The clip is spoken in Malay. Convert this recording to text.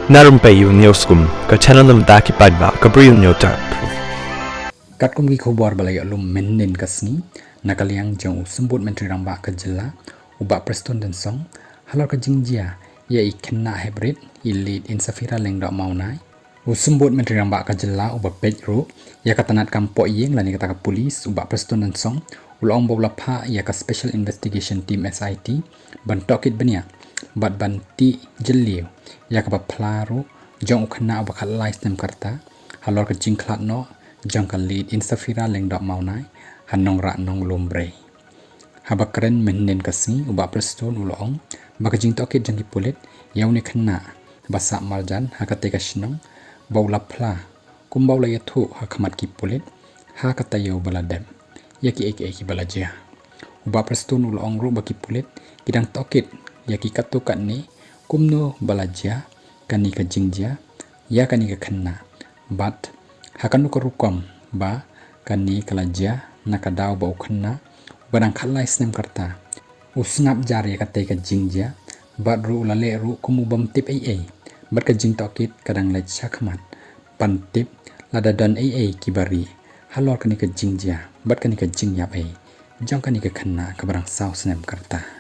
Na Rympei U ke channel nabynta ki paidbah ke Bri U Hynñiewtrep. Kat kum gi khobor balai alum menden kasni nakaliang jong sembut menteri ramba ke jela ubak preston dan song halor ke jingjia ya khynnah hybrid ilit Insaphira lengdok maunai sembut menteri ramba ke jela ubak pejro ya katanat kampok yeng lani kata ke polis ubak preston dan song ulong bola pha ya ka special investigation team SIT bantokit benia bat banti jeliu ya ka plaro jong khynnah ubak khalai stem karta halor ke jingklat no jong lead Insaphira lengdok maunai hanong rak nong lombre habak keren menden kasni ubak preston ulong baka jingtohkit jangki pulit yauni khynnah basak maljan hakate kasnong baula pla kumbaula yathu hakamat ki pulit hakatayo baladem yaki eiei balaja ubak preston ulong ru baki pulit kidang tokit yaki katukat ni kumno balaja kani ka jingjia ya kani ka khynnah bat hakanu kerukom ba kani kalaja nakadaw ba khynnah barang khalai snem karta usnap jari kate ka jingjia bat ru lale ru kumubam tip eiei bat ka jingtohkit kadang lech sakmat pantip ladadan eiei kibari halor kani ka jingjia bat kani ka jingyap jong kani ka khynnah ka barang saw snem karta